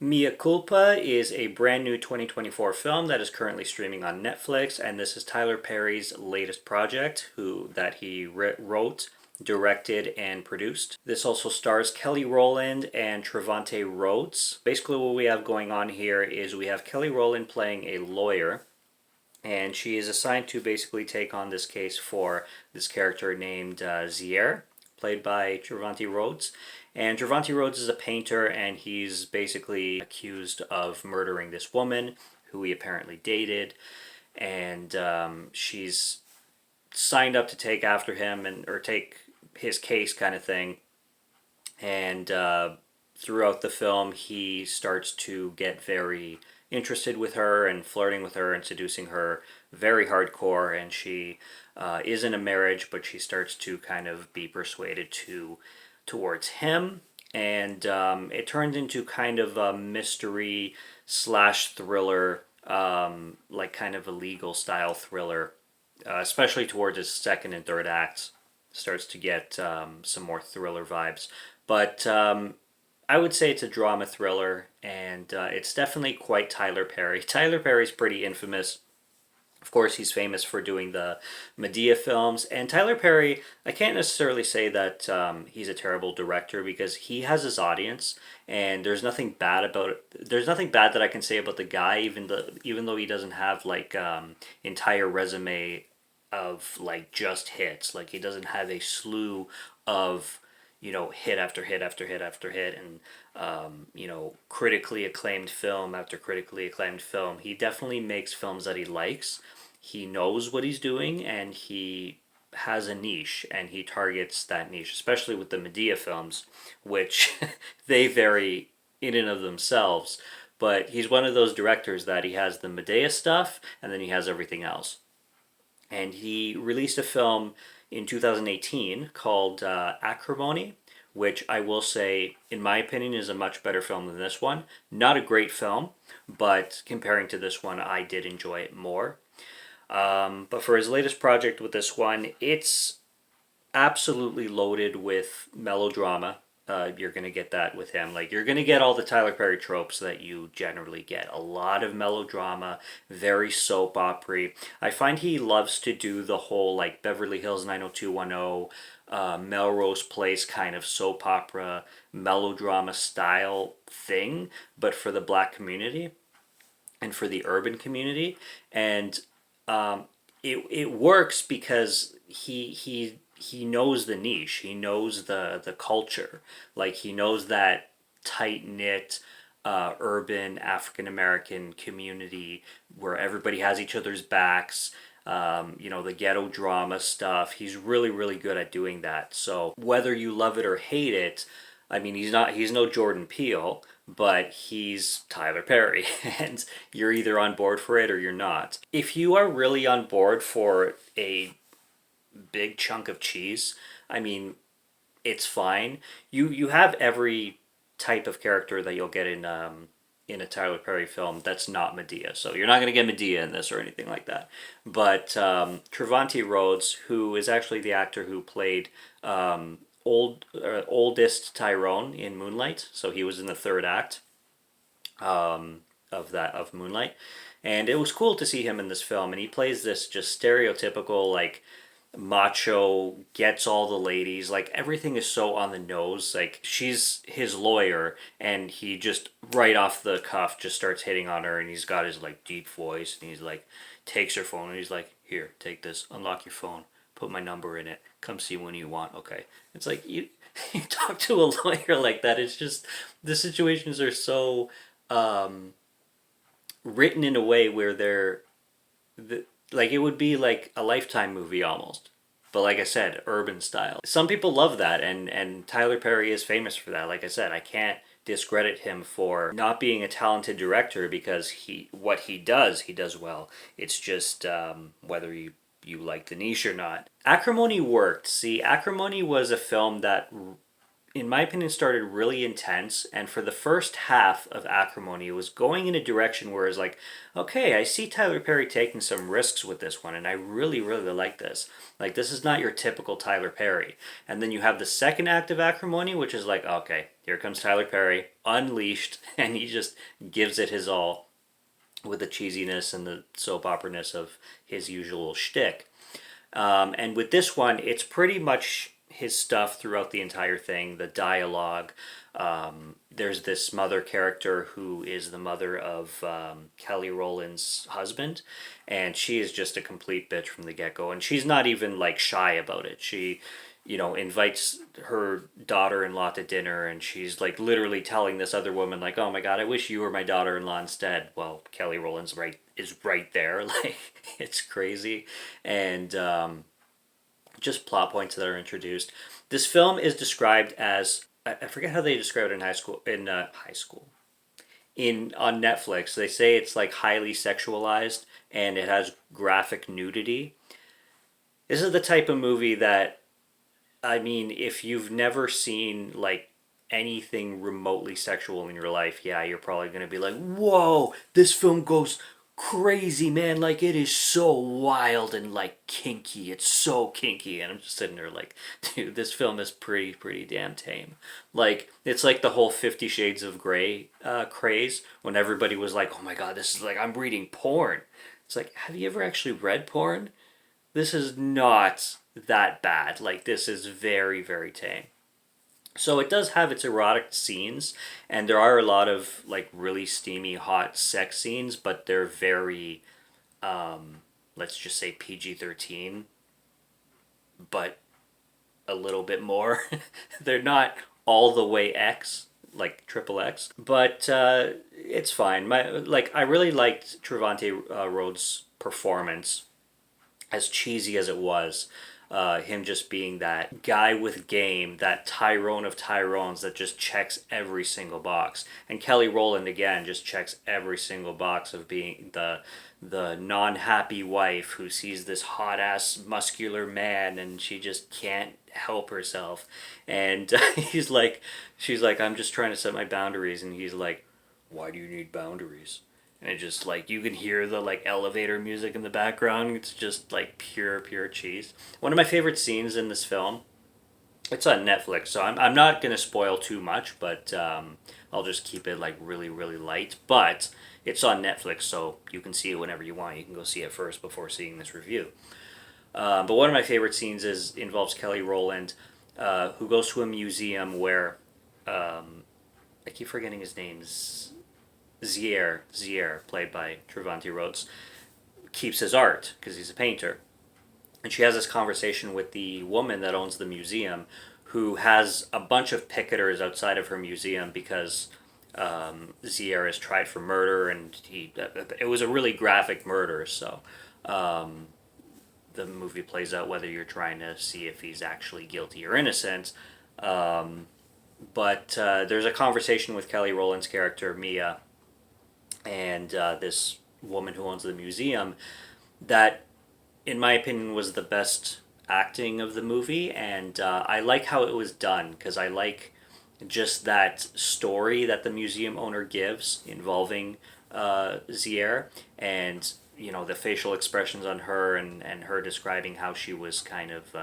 Mea Culpa is a brand new 2024 film that is currently streaming on Netflix, and this is Tyler Perry's latest project, that he wrote, directed, and produced. This also stars Kelly Rowland and Trevante Rhodes. Basically, what we have going on here is we have Kelly Rowland playing a lawyer, and she is assigned to basically take on this case for this character named Zier, played by Trevante Rhodes. And Trevante Rhodes is a painter, and he's basically accused of murdering this woman who he apparently dated, and she's signed up to take after him or take his case, kind of thing. And throughout the film, he starts to get very interested with her and flirting with her and seducing her very hardcore. And she is in a marriage, but she starts to kind of be persuaded towards him. And it turns into kind of a mystery slash thriller, like kind of a legal style thriller, especially towards his second and third acts. Starts to get some more thriller vibes. But I would say it's a drama thriller, and it's definitely quite Tyler Perry. Tyler Perry's pretty infamous. Of course, he's famous for doing the Medea films. And Tyler Perry, I can't necessarily say that he's a terrible director because he has his audience, and there's nothing bad about it. There's nothing bad that I can say about the guy, even though he doesn't have like entire resume of like just hits. Like he doesn't have a slew of hit after hit after hit after hit, and critically acclaimed film after critically acclaimed film. He definitely makes films that he likes. He knows what he's doing, and he has a niche, and he targets that niche, especially with the Medea films, which they vary in and of themselves. But he's one of those directors that he has the Medea stuff, and then he has everything else. And he released a film in 2018 called Acrimony, which I will say, in my opinion, is a much better film than this one. Not a great film, but comparing to this one, I did enjoy it more. But for his latest project with this one, it's absolutely loaded with melodrama. You're going to get that with him. Like, you're going to get all the Tyler Perry tropes that you generally get. A lot of melodrama, very soap opera. I find he loves to do the whole, like, Beverly Hills 90210, Melrose Place kind of soap opera, melodrama style thing, but for the black community and for the urban community. And it works because he knows the niche. He knows the culture. Like he knows that tight knit urban African American community where everybody has each other's backs. The ghetto drama stuff. He's really really good at doing that. So whether you love it or hate it, I mean he's no Jordan Peele, but he's Tyler Perry, and you're either on board for it or you're not. If you are really on board for a big chunk of cheese, I mean, it's fine. You have every type of character that you'll get in a Tyler Perry film that's not Medea. So you're not going to get Medea in this or anything like that. But Trevante Rhodes, who is actually the actor who played oldest Tyrone in Moonlight, so he was in the third act of Moonlight, and it was cool to see him in this film. And he plays this just stereotypical like macho, gets all the ladies, like everything is so on the nose. Like she's his lawyer, and he just right off the cuff just starts hitting on her, and he's got his like deep voice, and he's like takes her phone and he's like, here, take this, unlock your phone, put my number in it, come see when you want. Okay, it's like you talk to a lawyer like that. It's just the situations are so written in a way where like it would be like a Lifetime movie almost. But like I said, urban style. Some people love that, and Tyler Perry is famous for that. Like I said, I can't discredit him for not being a talented director because what he does well. It's just whether you like the niche or not. Acrimony worked. See, Acrimony was a film that in my opinion, started really intense. And for the first half of Acrimony, it was going in a direction where it's like, okay, I see Tyler Perry taking some risks with this one, and I really, really like this. Like, this is not your typical Tyler Perry. And then you have the second act of Acrimony, which is like, okay, here comes Tyler Perry, unleashed, and he just gives it his all with the cheesiness and the soap opera-ness of his usual shtick. And with this one, it's pretty much his stuff throughout the entire thing. The dialogue. There's this mother character who is the mother of Kelly Rowland's husband, and she is just a complete bitch from the get go. And she's not even like shy about it. She, invites her daughter-in-law to dinner, and she's like literally telling this other woman like, "Oh my God, I wish you were my daughter-in-law instead." Well, Kelly Rowland's right there, like it's crazy, and just plot points that are introduced. This film is described as I forget how they describe it in high school. In high school, in on Netflix, they say it's like highly sexualized and it has graphic nudity. This is the type of movie that, I mean, if you've never seen like anything remotely sexual in your life, yeah, you're probably gonna be like, "Whoa, this film goes crazy, man! Like it is so wild and like kinky. It's so kinky." And I'm just sitting there like, dude, this film is pretty damn tame. Like it's like the whole Fifty Shades of Grey craze when everybody was like, "Oh my God, this is like I'm reading porn." It's like, have you ever actually read porn? This is not that bad. Like this is very tame. So it does have its erotic scenes, and there are a lot of like really steamy, hot sex scenes, but they're very, let's just say PG-13, but a little bit more. They're not all the way X, like triple X, but it's fine. I really liked Trevante Rhodes' performance, as cheesy as it was. Him just being that guy with game, that Tyrone of Tyrones that just checks every single box. And Kelly Rowland again just checks every single box of being the non-happy wife who sees this hot ass muscular man and she just can't help herself. And she's like, "I'm just trying to set my boundaries," and he's like, "Why do you need boundaries?" And it just like you can hear the like elevator music in the background. It's just like pure cheese. One of my favorite scenes in this film. It's on Netflix, so I'm not gonna spoil too much, but I'll just keep it like really light. But it's on Netflix, so you can see it whenever you want. You can go see it first before seeing this review. But one of my favorite scenes involves Kelly Rowland, who goes to a museum where I keep forgetting his name. Zier, played by Trevante Rhodes, keeps his art because he's a painter. And she has this conversation with the woman that owns the museum, who has a bunch of picketers outside of her museum because Zier is tried for murder, and it was a really graphic murder. So the movie plays out whether you're trying to see if he's actually guilty or innocent. But there's a conversation with Kelly Rowland's character Mia and this woman who owns the museum that, in my opinion, was the best acting of the movie. And I like how it was done because I like just that story that the museum owner gives involving Zier, and the facial expressions on her, and her describing how she was kind of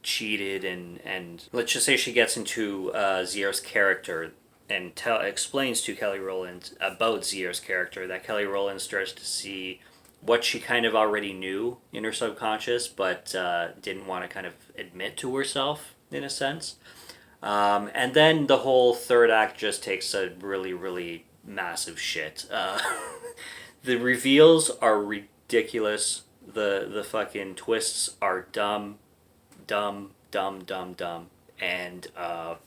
cheated, and let's just say she gets into Zier's character and explains to Kelly Rowland about Zier's character, that Kelly Rowland starts to see what she kind of already knew in her subconscious, but didn't want to kind of admit to herself, in a sense. And then the whole third act just takes a really massive shit. The reveals are ridiculous. The fucking twists are dumb, and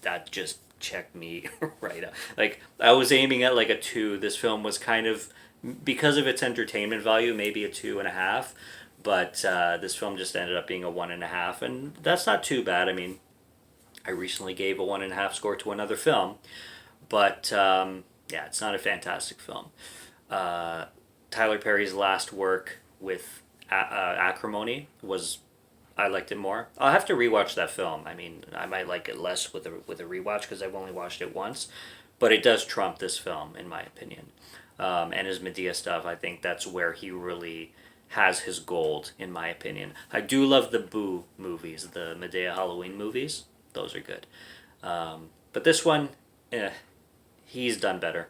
that just checked me right up. Like I was aiming at like a 2. This film was kind of, because of its entertainment value, maybe a 2.5, but this film just ended up being a 1.5, and that's not too bad. I mean, I recently gave a 1.5 score to another film, but yeah, it's not a fantastic film. Tyler Perry's last work with Acrimony was I liked it more. I'll have to rewatch that film. I mean, I might like it less with a rewatch because I've only watched it once, but it does trump this film in my opinion. And his Medea stuff, I think that's where he really has his gold, in my opinion. I do love the Boo movies, the Medea Halloween movies. Those are good. But this one, he's done better.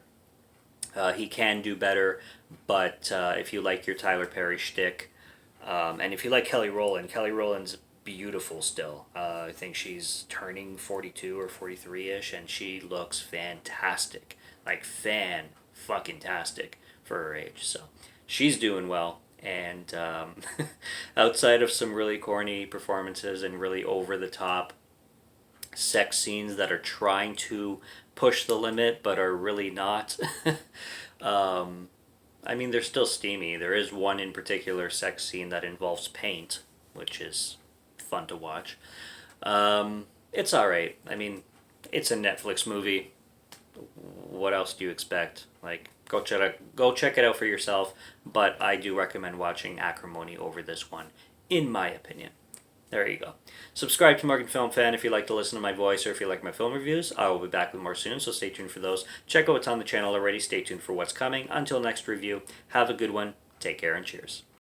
He can do better, but if you like your Tyler Perry shtick, and if you like Kelly Rowland's beautiful still. I think she's turning 42 or 43 ish, and she looks fantastic. Like, fan fucking tastic for her age. So, she's doing well. And outside of some really corny performances and really over the top sex scenes that are trying to push the limit but are really not. um, I mean, they're still steamy. There is one in particular sex scene that involves paint, which is fun to watch. It's all right. I mean, it's a Netflix movie. What else do you expect? Like, go check it out for yourself. But I do recommend watching Acrimony over this one, in my opinion. There you go. Subscribe to Morgan Film Fan if you like to listen to my voice or if you like my film reviews. I will be back with more soon, so stay tuned for those. Check out what's on the channel already. Stay tuned for what's coming. Until next review, have a good one. Take care and cheers.